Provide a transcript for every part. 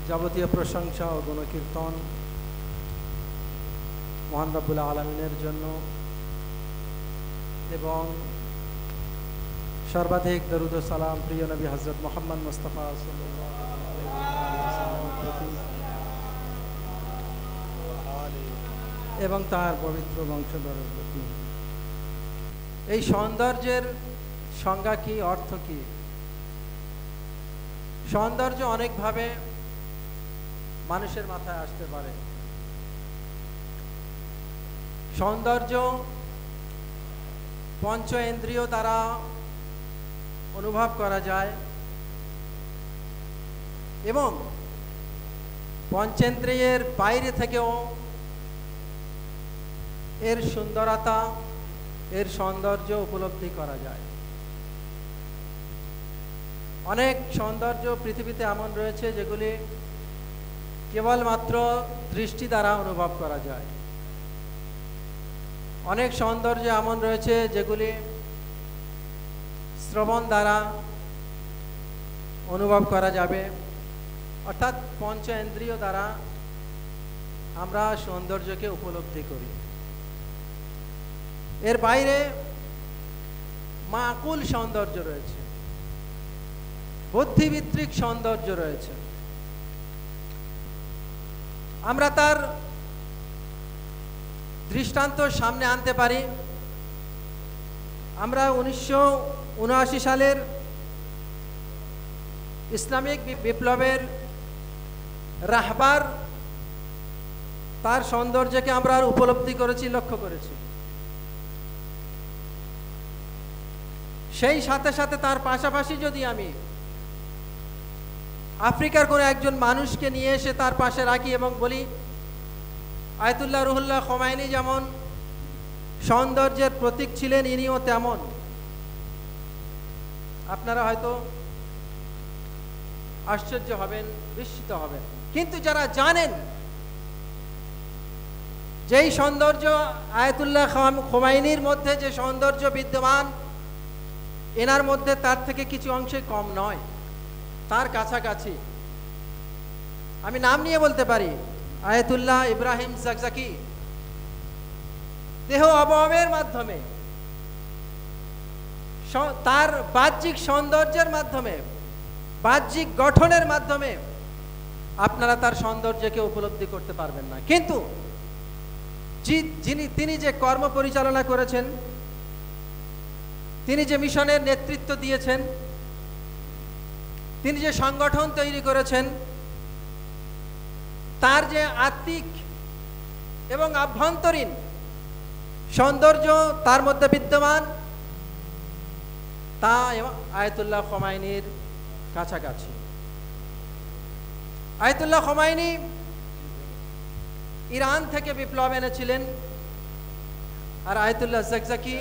যাবতীয় প্রশংসা ও গুণকীর্তন মহান রব্বুল আলামিনের জন্য এবং সর্বাধিক দরুদ ও সালাম প্রিয় নবী হযরত মুহাম্মদ মুস্তাফা সাল্লাল্লাহু আলাইহি ওয়াসাল্লামের প্রতি এবং তার পবিত্র বংশধরের প্রতি। এই সৌন্দর্যের সংজ্ঞা কি, অর্থ কি? সৌন্দর্য অনেকভাবে মানুষের মাথায় আসতে পারে। সৌন্দর্য পঞ্চ ইন্দ্রিয় দ্বারা অনুভব করা যায় এবং পঞ্চেন্দ্রিয়ের বাইরে থেকেও এর সুন্দরতা, এর সৌন্দর্য উপলব্ধি করা যায়। অনেক সৌন্দর্য পৃথিবীতে এমন রয়েছে যেগুলি কেবলমাত্র দৃষ্টি দ্বারা অনুভব করা যায়। অনেক সৌন্দর্য এমন রয়েছে যেগুলি শ্রবণ দ্বারা অনুভব করা যাবে, অর্থাৎ পঞ্চ ইন্দ্রিয় দ্বারা আমরা সৌন্দর্যকে উপলব্ধি করি। এর বাইরে মাকুল সৌন্দর্য রয়েছে, বুদ্ধিভিত্তিক সৌন্দর্য রয়েছে। আমরা তার দৃষ্টান্ত সামনে আনতে পারি। আমরা 1979 সালের ইসলামিক বিপ্লবের রাহবার তার সৌন্দর্যকে আমরা উপলব্ধি করেছি, লক্ষ্য করেছি। সেই সাথে সাথে তার পাশাপাশি যদি আমি আফ্রিকার কোনো একজন মানুষকে নিয়ে এসে তার পাশে রাখি এবং বলি আয়াতুল্লাহ রুহুল্লাহ খোমাইনি যেমন সৌন্দর্যের প্রতীক ছিলেন, ইনিও তেমন, আপনারা হয়তো আশ্চর্য হবেন, বিস্মিত হবেন। কিন্তু যারা জানেন যেই সৌন্দর্য আয়াতুল্লাহ খোমাইনির মধ্যে যে সৌন্দর্য বিদ্যমান, এনার মধ্যে তার থেকে কিছু অংশে কম নয়, তার কাছাকাছি। আমি নাম নিয়ে বলতে পারি, আয়াতুল্লাহ ইব্রাহিম জাকজাকি দেহ অবয়বের মাধ্যমে, তার বাহ্যিক সৌন্দর্যের মাধ্যমে, বাহ্যিক গঠনের মাধ্যমে আপনারা তার সৌন্দর্যকে উপলব্ধি করতে পারবেন না। কিন্তু তিনি যে কর্ম পরিচালনা করেছেন, তিনি যে মিশনের নেতৃত্ব দিয়েছেন, তিনি যে সংগঠন তৈরি করেছেন, তার যে আত্মিক এবং আভ্যন্তরীণ সৌন্দর্য তার মধ্যে বিদ্যমান, তা আয়াতুল্লাহ খোমাইনির কাছাকাছি। আয়াতুল্লাহ খোমাইনি ইরান থেকে বিপ্লব এনেছিলেন, আর আয়াতুল্লাহ জাকজাকি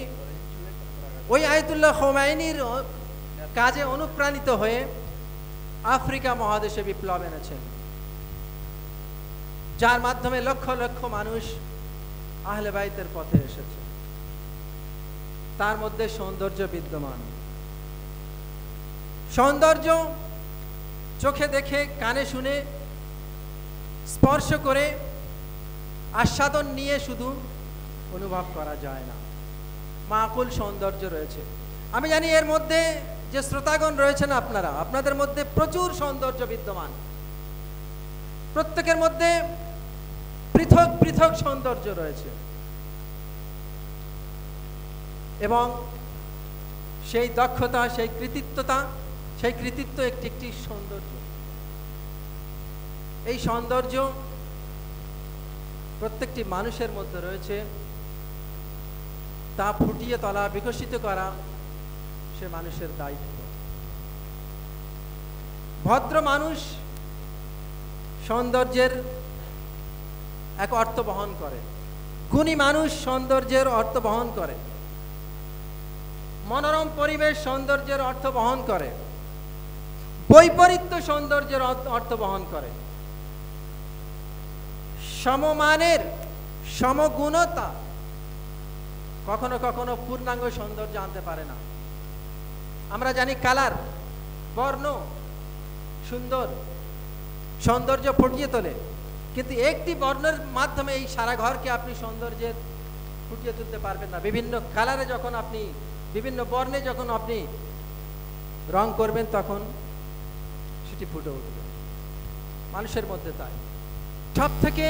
ওই আয়াতুল্লাহ খোমাইনির কাজে অনুপ্রাণিত হয়ে আফ্রিকা মহাদেশে বিপ্লব এনেছেন, যার মাধ্যমে লক্ষ লক্ষ মানুষ আহলে বাইতের পথে এসেছে। তার মধ্যে সৌন্দর্য বিদ্যমান। সৌন্দর্য চোখে দেখে, কানে শুনে, স্পর্শ করে, আস্বাদন নিয়ে শুধু অনুভব করা যায় না, মাকুল সৌন্দর্য রয়েছে। আমি জানি এর মধ্যে যে শ্রোতাগণ রয়েছেন আপনারা, আপনাদের মধ্যে প্রচুর সৌন্দর্য বিদ্যমান। প্রত্যেকের মধ্যে পৃথক পৃথক সৌন্দর্য রয়েছে এবং সেই দক্ষতা, সেই কৃতিত্ব একটি একটি সৌন্দর্য। এই সৌন্দর্য প্রত্যেকটি মানুষের মধ্যে রয়েছে, তা ফুটিয়ে তোলা, বিকশিত করা সে মানুষের দায়িত্ব। ভদ্র মানুষ সৌন্দর্যের এক অর্থ বহন করে, গুণী মানুষ সৌন্দর্যের অর্থ বহন করে, মনোরম পরিবেশ সৌন্দর্যের অর্থ বহন করে, বৈপরীত্য সৌন্দর্যের অর্থ বহন করে, সমমানের সমগুণতা কখনো কখনো পূর্ণাঙ্গ সৌন্দর্য আনতে পারে না। আমরা জানি কালার, বর্ণ সুন্দর, সৌন্দর্য ফুটিয়ে তোলে, কিন্তু একটি বর্ণের মাধ্যমে এই সারা ঘরকে আপনি সৌন্দর্যের ফুটিয়ে তুলতে পারবেন না। বিভিন্ন কালারে যখন আপনি, বিভিন্ন বর্ণে যখন আপনি রং করবেন তখন সেটি ফুটে উঠবে। মানুষের মধ্যে তাই সব থেকে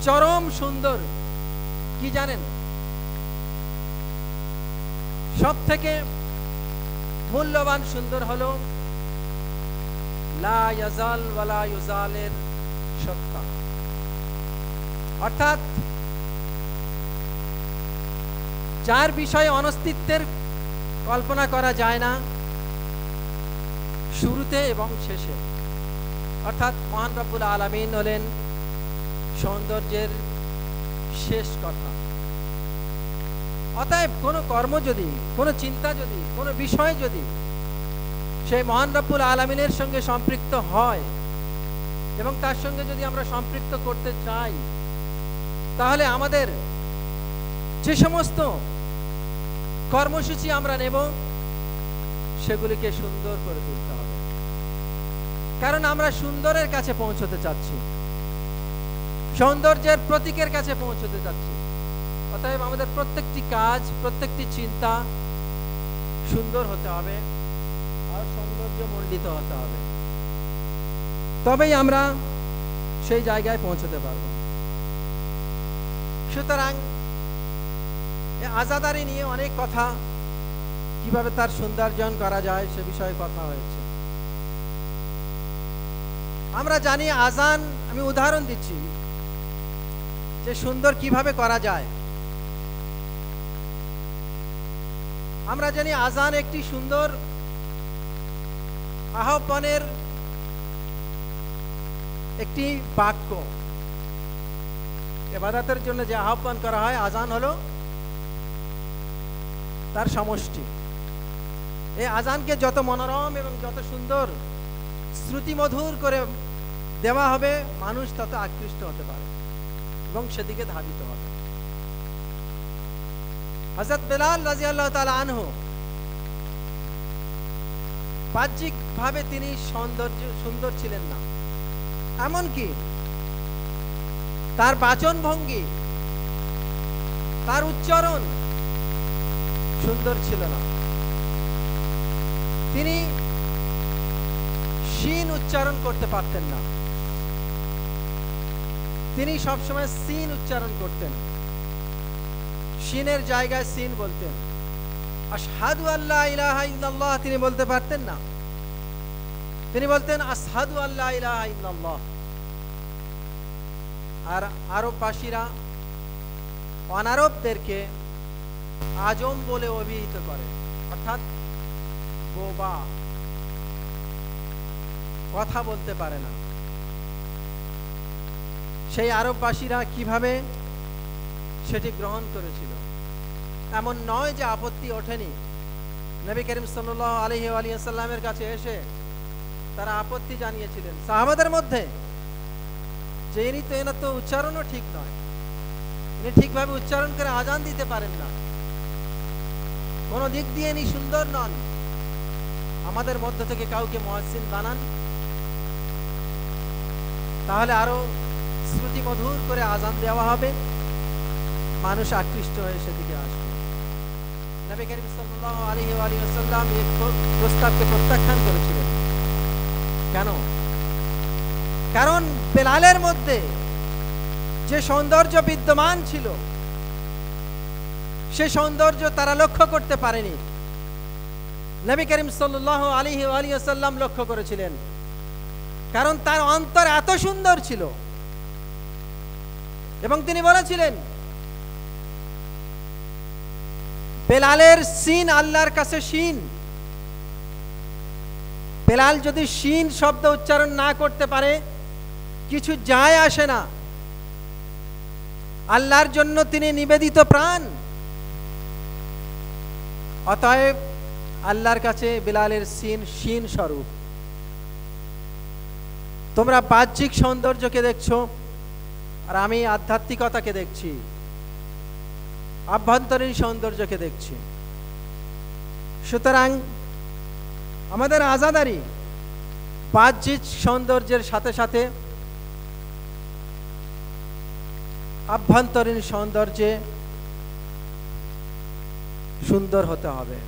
চরম সুন্দর কি জানেন? সব থেকে মূল্যবান সুন্দর হলো লা ইয়াজাল ওয়ালা ইউজালের সত্তা, অর্থাৎ যার বিষয়ে অনস্তিত্বের কল্পনা করা যায় না শুরুতে এবং শেষে, অর্থাৎ মহান রব্বুল আলামিন হলেন সৌন্দর্যের শেষ কথা। অতএব কোনো কর্ম যদি, কোনো চিন্তা যদি, কোনো বিষয় যদি সেই মহান রব্বুল আলামিনের সঙ্গে সম্পৃক্ত হয় এবং তার সঙ্গে যদি আমরা সম্পৃক্ত করতে চাই, তাহলে আমাদের যে সমস্ত কর্মসূচি আমরা নেব সেগুলিকে সুন্দর করে তুলতে হবে, কারণ আমরা সুন্দরের কাছে পৌঁছতে চাচ্ছি, সৌন্দর্যের প্রতীকের কাছে পৌঁছতে চাচ্ছি। অতএব আমাদের প্রত্যেকটি কাজ, প্রত্যেকটি চিন্তা সুন্দর হতে হবে আর সৌন্দর্য মণ্ডিত হতে হবে, তবেই আমরা সেই জায়গায় পৌঁছতে পারব। সুতরাং আযাদারি নিয়ে অনেক কথা, কিভাবে তার সৌন্দর্যায়ন করা যায় সে বিষয়ে কথা হয়েছে। আমরা জানি আজান, আমি উদাহরণ দিচ্ছি যে সুন্দর কিভাবে করা যায়। আমরা জানি আজান একটি সুন্দর আহ্বানের একটি বাক্য। ইবাদতের জন্য যে আহ্বান করা হয়, আজান হলো তার সমষ্টি। এই আজানকে যত মনোরম এবং যত সুন্দর শ্রুতিমধুর করে দেওয়া হবে, মানুষ তত আকৃষ্ট হতে পারে এবং সেদিকে ধাবিত হবে। হযরত বেলাল রাদিয়াল্লাহু তাআলা আনহু, বাহ্যিক ভাবে তিনি সুন্দর ছিলেন না, এমনকি তার বাচন ভঙ্গি, তার উচ্চারণ সুন্দর ছিল না। তিনি শিন উচ্চারণ করতে পারতেন না, তিনি সবসময় সিন উচ্চারণ করতেন, শিনের জায়গায় সিন বলতেন। আশহাদু আল্লা ইলাহা ইল্লাল্লাহ তিনি বলতে পারতেন না, তিনি বলতেন আশহাদু আল্লা ইলাহা ইল্লাল্লাহ। আর আরববাসীরা অনারবদেরকে আজম বলে অভিহিত করে, অর্থাৎ বোবা, কথা বলতে পারে না। সেই আরববাসীরা কিভাবে সেটি গ্রহণ করেছিল, এমন নয় যে আপত্তি ওঠেনি। নবী করিম সাল্লাল্লাহু আলাইহি ওয়া সাল্লামের কাছে এসে তারা আপত্তি জানিয়েছিলেন সাহাবাদের মধ্যে যে এনার তো উচ্চারণও ঠিক নয়, ইনি ঠিকভাবে উচ্চারণ করে আজান দিতে পারেন না, কোনো দিক দিয়ে ইনি সুন্দর নন, আমাদের মধ্য থেকে কাউকে মুয়াজ্জিন বানান, তাহলে আরো শ্রুতি মধুর করে আজান দেওয়া হবে, মানুষ আকৃষ্ট হয়ে সেদিকে আসবে। নবী করিম সাল্লাল্লাহু আলাইহি ওয়া সাল্লাম এই প্রস্তাবকে প্রত্যাখ্যান করেছিলেন। কেন? কারণ বেলালের মধ্যে যে সৌন্দর্য বিদ্যমান ছিল, সে সৌন্দর্য তারা লক্ষ্য করতে পারেনি। নবী করিম সাল্লাল্লাহু আলাইহি ওয়া সাল্লাম লক্ষ্য করেছিলেন, কারণ তার অন্তর এত সুন্দর ছিল। এবং তিনি বলেছিলেন বেলালের সিন আল্লাহর কাছে শিন। বেলাল যদি শিন শব্দ উচ্চারণ না করতে পারে কিছু যায় আসে না, আল্লাহর জন্য তিনি নিবেদিত প্রাণ। অতএব আল্লাহর কাছে বেলালের সিন শিন স্বরূপ। তোমরা বাহ্যিক সৌন্দর্যকে দেখছো আর আমি আধ্যাত্মিকতাকে দেখছি, আভ্যন্তরীণ সৌন্দর্যকে দেখছি। সুতরাং আমাদের আজাদারি বাহ্যিক সৌন্দর্যের সাথে সাথে আভ্যন্তরীণ সৌন্দর্যে সুন্দর হতে হবে।